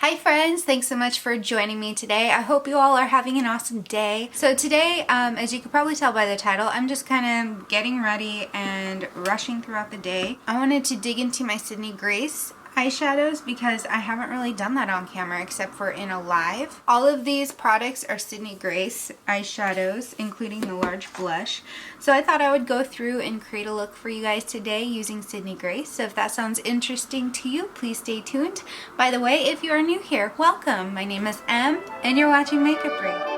Hi friends, thanks so much for joining me today. I hope you all are having an awesome day. So today, as you could probably tell by the title, I'm just kind of getting ready and rushing throughout the day. I wanted to dig into my Sydney Grace eyeshadows because I haven't really done that on camera except for in a live. All of these products are Sydney Grace eyeshadows, including the large blush. So I thought I would go through and create a look for you guys today using Sydney Grace. So if that sounds interesting to you, please stay tuned. By the way, if you are new here, welcome. My name is Em and you're watching Makeupry.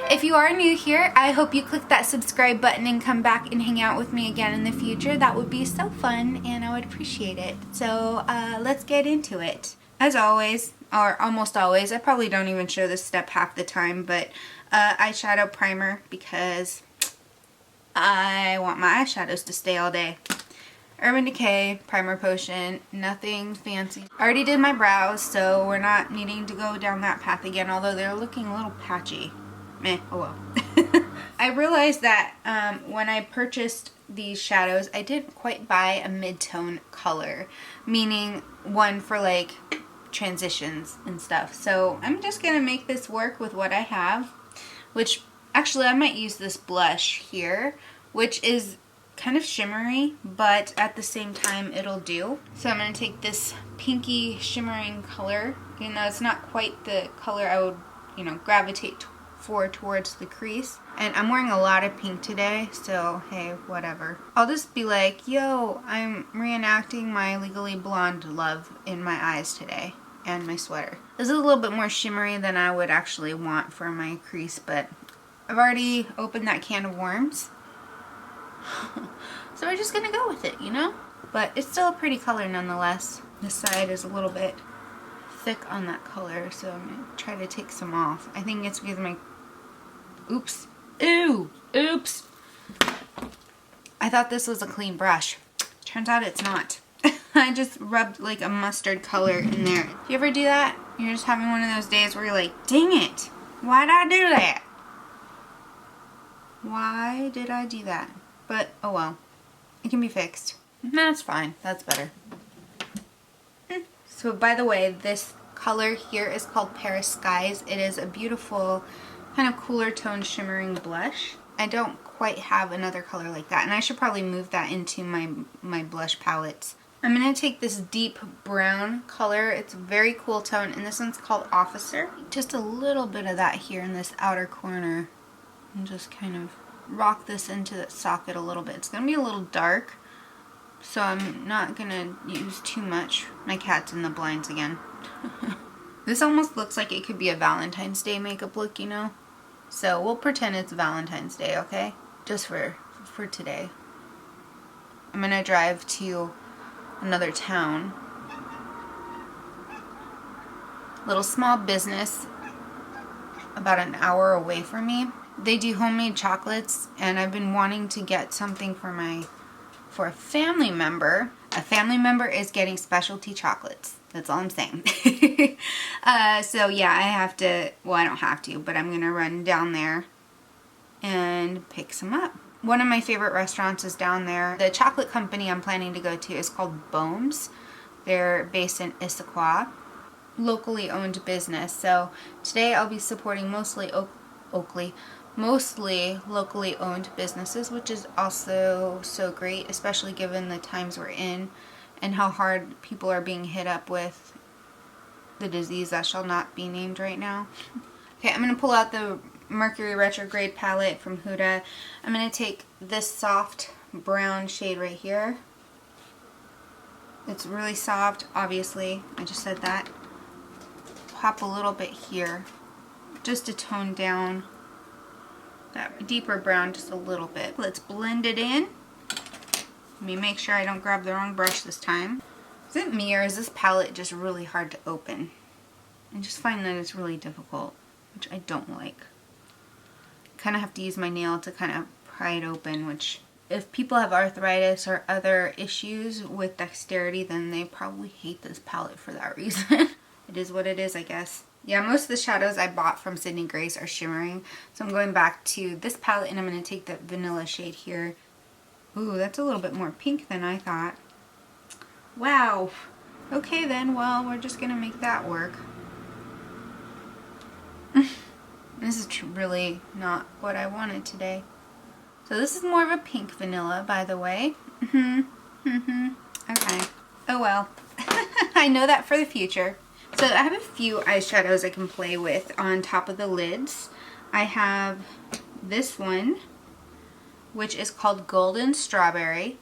If you are new here, I hope you click that subscribe button and come back and hang out with me again in the future. That would be so fun and I would appreciate it. So let's get into it. As always, or almost always, I probably don't even show this step half the time, but eyeshadow primer because I want my eyeshadows to stay all day. Urban Decay Primer Potion, nothing fancy. I already did my brows, so we're not needing to go down that path again, although they're looking a little patchy. Meh, oh well. I realized that when I purchased these shadows, I didn't quite buy a mid-tone color, meaning one for like transitions and stuff. So I'm just gonna make this work with what I have, which actually I might use this blush here, which is kind of shimmery, but at the same time it'll do. So I'm gonna take this pinky shimmering color. You know, it's not quite the color I would, gravitate towards the crease, and I'm wearing a lot of pink today, so hey, whatever. I'll just be like, yo, I'm reenacting my Legally Blonde love in my eyes today and my sweater. This is a little bit more shimmery than I would actually want for my crease, but I've already opened that can of worms. So we're just gonna go with it, but it's still a pretty color nonetheless. This side is a little bit thick on that color, so I'm gonna try to take some off. I think it's because my oops. Ew! Oops! I thought this was a clean brush. Turns out it's not. I just rubbed like a mustard color in there. If you ever do that, you're just having one of those days where you're like, dang it! Why did I do that? Why did I do that? But, oh well. It can be fixed. That's fine. That's better. So, by the way, this color here is called Paris Skies. It is a beautiful kind of cooler toned shimmering blush. I don't quite have another color like that, and I should probably move that into my blush palettes. I'm going to take this deep brown color. It's a very cool tone, and this one's called Officer. Just a little bit of that here in this outer corner, and just kind of rock this into the socket a little bit. It's going to be a little dark, so I'm not going to use too much. My cat's in the blinds again. This almost looks like it could be a Valentine's Day makeup look, So we'll pretend it's Valentine's Day, okay? Just for today. I'm gonna drive to another town. Little small business about an hour away from me. They do homemade chocolates, and I've been wanting to get something for a family member. A family member is getting specialty chocolates. That's all I'm saying. So yeah, I have to, well, I don't have to, but I'm going to run down there and pick some up. One of my favorite restaurants is down there. The chocolate company I'm planning to go to is called Bohm's. They're based in Issaquah. Locally owned business. So today I'll be supporting mostly locally owned businesses, which is also so great, especially given the times we're in and how hard people are being hit up with the disease that shall not be named right now. Okay, I'm going to pull out the Mercury Retrograde palette from Huda. I'm going to take this soft brown shade right here. It's really soft, obviously. I just said that. Pop a little bit here just to tone down that deeper brown just a little bit. Let's blend it in. Let me make sure I don't grab the wrong brush this time. Is it me, or is this palette just really hard to open? I just find that it's really difficult, which I don't like. I kind of have to use my nail to kind of pry it open, which if people have arthritis or other issues with dexterity, then they probably hate this palette for that reason. It is what it is, I guess. Yeah, most of the shadows I bought from Sydney Grace are shimmering. So I'm going back to this palette and I'm going to take the vanilla shade here. Ooh, that's a little bit more pink than I thought. Wow. Okay then, well, we're just gonna make that work. This is really not what I wanted today. So this is more of a pink vanilla, by the way. Okay. Oh well. I know that for the future. So I have a few eyeshadows I can play with on top of the lids. I have this one, which is called Golden Strawberry.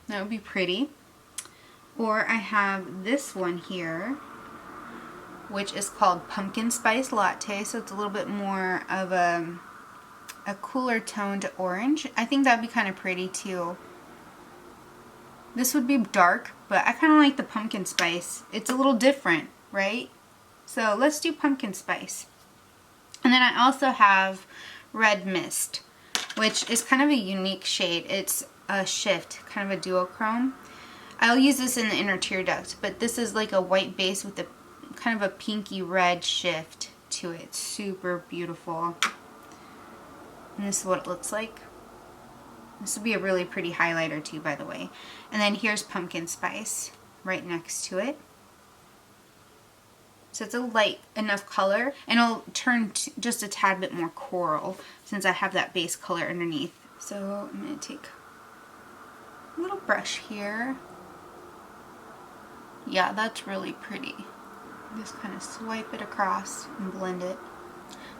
That would be pretty. Or I have this one here, which is called Pumpkin Spice Latte. So it's a little bit more of a cooler toned orange. I think that'd be kind of pretty too. This would be dark, but I kind of like the pumpkin spice. It's a little different, right? So let's do pumpkin spice. And then I also have Red Mist, which is kind of a unique shade. It's a shift, kind of a duochrome. I'll use this in the inner tear duct, but this is like a white base with a kind of a pinky red shift to it. Super beautiful. And this is what it looks like. This would be a really pretty highlighter too, by the way. And then here's pumpkin spice right next to it. So it's a light enough color, and it'll turn just a tad bit more coral since I have that base color underneath. So I'm going to take a little brush here. Yeah, that's really pretty. Just kind of swipe it across and blend it.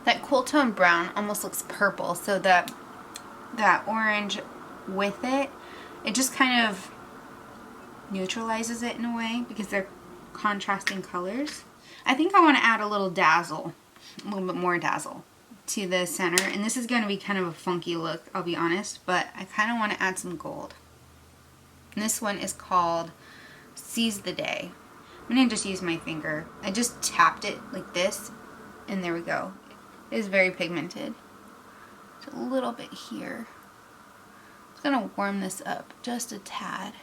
That cool tone brown almost looks purple, so that orange with it, it just kind of neutralizes it in a way because they're contrasting colors. I think I want to add a little dazzle, a little bit more dazzle to the center, and this is going to be kind of a funky look, I'll be honest, but I kind of want to add some gold. And this one is called Seize the Day. I'm going to just use my finger. I just tapped it like this, and there we go. It is very pigmented. Just a little bit here. I'm just going to warm this up just a tad.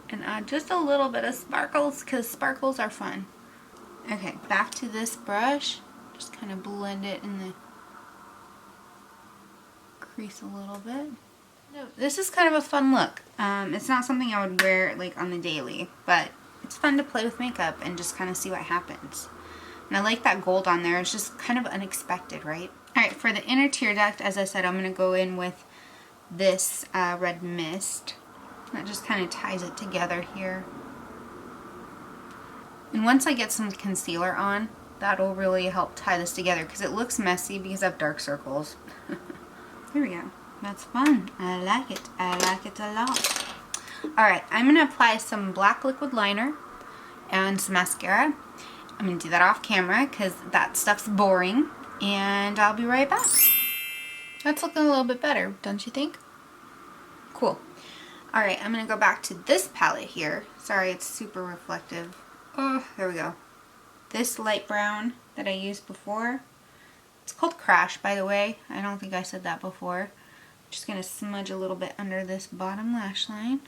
And add just a little bit of sparkles, because sparkles are fun. Okay, back to this brush. Just kind of blend it in the crease a little bit. This is kind of a fun look. It's not something I would wear like on the daily, but it's fun to play with makeup and just kind of see what happens. And I like that gold on there. It's just kind of unexpected, right? Alright, for the inner tear duct, as I said, I'm going to go in with this Red Mist. That just kind of ties it together here. And once I get some concealer on, that'll really help tie this together because it looks messy because I have dark circles. There we go. That's fun. I like it. I like it a lot. Alright, I'm going to apply some black liquid liner and some mascara. I'm going to do that off camera because that stuff's boring. And I'll be right back. That's looking a little bit better, don't you think? Cool. Alright, I'm going to go back to this palette here. Sorry, it's super reflective. Oh, there we go. This light brown that I used before. It's called Crash, by the way. I don't think I said that before. I'm just going to smudge a little bit under this bottom lash line.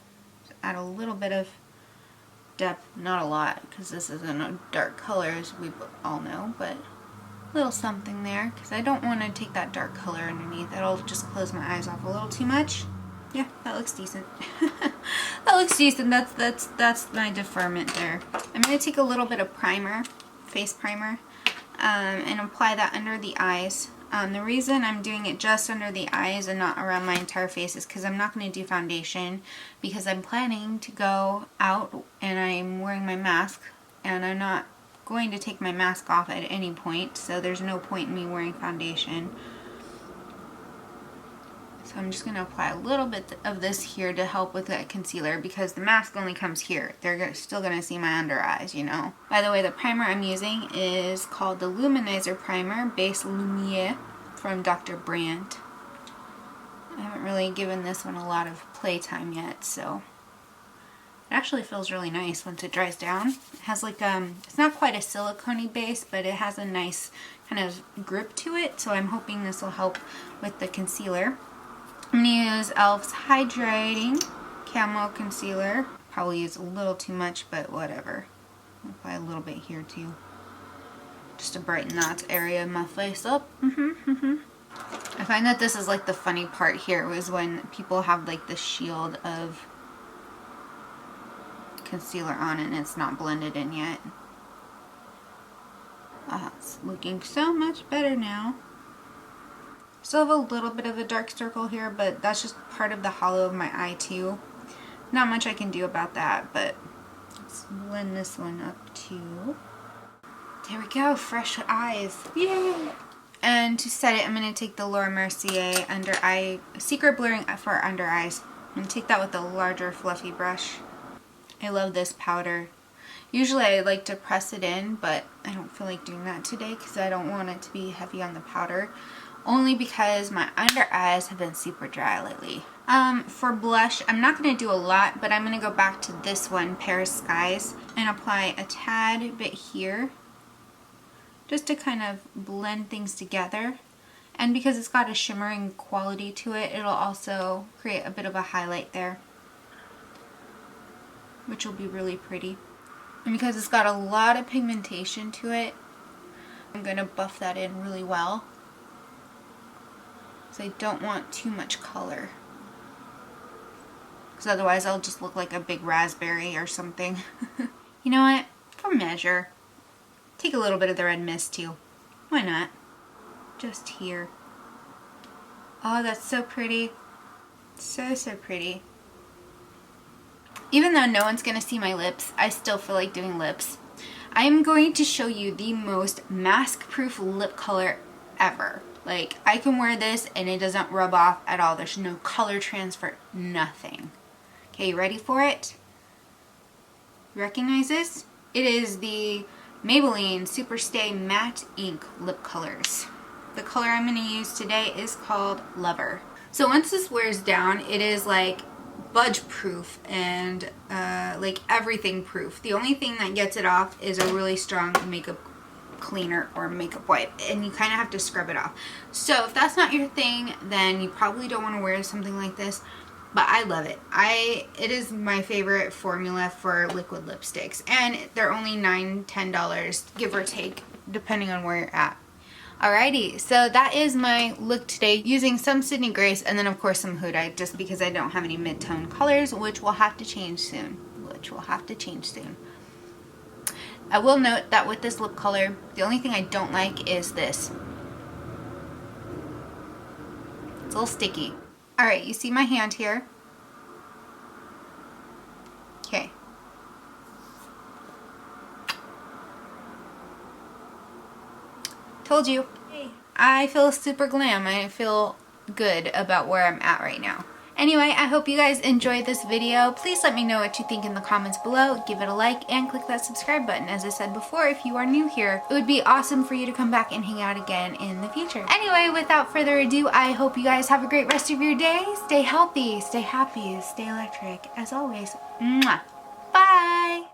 Just add a little bit of depth. Not a lot, because this isn't a dark color, as we all know, but a little something there, because I don't want to take that dark color underneath. That'll just close my eyes off a little too much. Yeah, that looks decent. That looks decent. That's my deferment there. I'm going to take a little bit of primer, face primer, and apply that under the eyes. The reason I'm doing it just under the eyes and not around my entire face is because I'm not going to do foundation, because I'm planning to go out and I'm wearing my mask, and I'm not going to take my mask off at any point, so there's no point in me wearing foundation. So I'm just going to apply a little bit of this here to help with that concealer, because the mask only comes here. They're still going to see my under eyes, you know. By the way, the primer I'm using is called the Luminizer Primer Base Lumiere from Dr. Brandt. I haven't really given this one a lot of playtime yet, so it actually feels really nice once it dries down. It has like, it's not quite a silicone-y base, but it has a nice kind of grip to it, so I'm hoping this will help with the concealer. I'm going to use e.l.f.'s Hydrating Camo Concealer. Probably use a little too much, but whatever. I'll apply a little bit here too, just to brighten that area of my face up. I find that this is like the funny part here, is when people have like the shield of concealer on and it's not blended in yet. It's looking so much better now. Still have a little bit of a dark circle here, but that's just part of the hollow of my eye too. Not much I can do about that, but let's blend this one up too. There we go, fresh eyes. Yay! And to set it, I'm going to take the Laura Mercier under eye secret blurring for under eyes. I'm going to take that with a larger fluffy brush. I love this powder. Usually I like to press it in, but I don't feel like doing that today because I don't want it to be heavy on the powder. Only because my under eyes have been super dry lately. For blush, I'm not going to do a lot, but I'm going to go back to this one, Paris Skies, and apply a tad bit here, just to kind of blend things together. And because it's got a shimmering quality to it, it'll also create a bit of a highlight there, which will be really pretty. And because it's got a lot of pigmentation to it, I'm going to buff that in really well. So I don't want too much color, because otherwise I'll just look like a big raspberry or something. You know what? For measure, take a little bit of the red mist too. Why not? Just here. Oh, that's so pretty. So, so pretty. Even though no one's going to see my lips, I still feel like doing lips. I'm going to show you the most mask-proof lip color ever. Like, I can wear this and it doesn't rub off at all. There's no color transfer, nothing. Okay, you ready for it? Recognize this? It is the Maybelline Superstay Matte Ink Lip Colors. The color I'm going to use today is called Lover. So once this wears down, it is like budge proof and like everything proof. The only thing that gets it off is a really strong makeup cleaner or makeup wipe, and you kind of have to scrub it off. So if that's not your thing, then you probably don't want to wear something like this, but I love it. It is my favorite formula for liquid lipsticks, and they're only $9–10 give or take depending on where you're at. Alrighty, so that is my look today using some Sydney Grace and then of course some Huda, just because I don't have any mid-tone colors, which will have to change soon. I will note that with this lip color, the only thing I don't like is this. It's a little sticky. Alright, you see my hand here? Okay. Told you. I feel super glam. I feel good about where I'm at right now. Anyway, I hope you guys enjoyed this video. Please let me know what you think in the comments below. Give it a like and click that subscribe button. As I said before, if you are new here, it would be awesome for you to come back and hang out again in the future. Anyway, without further ado, I hope you guys have a great rest of your day. Stay healthy, stay happy, stay electric. As always, mwah. Bye!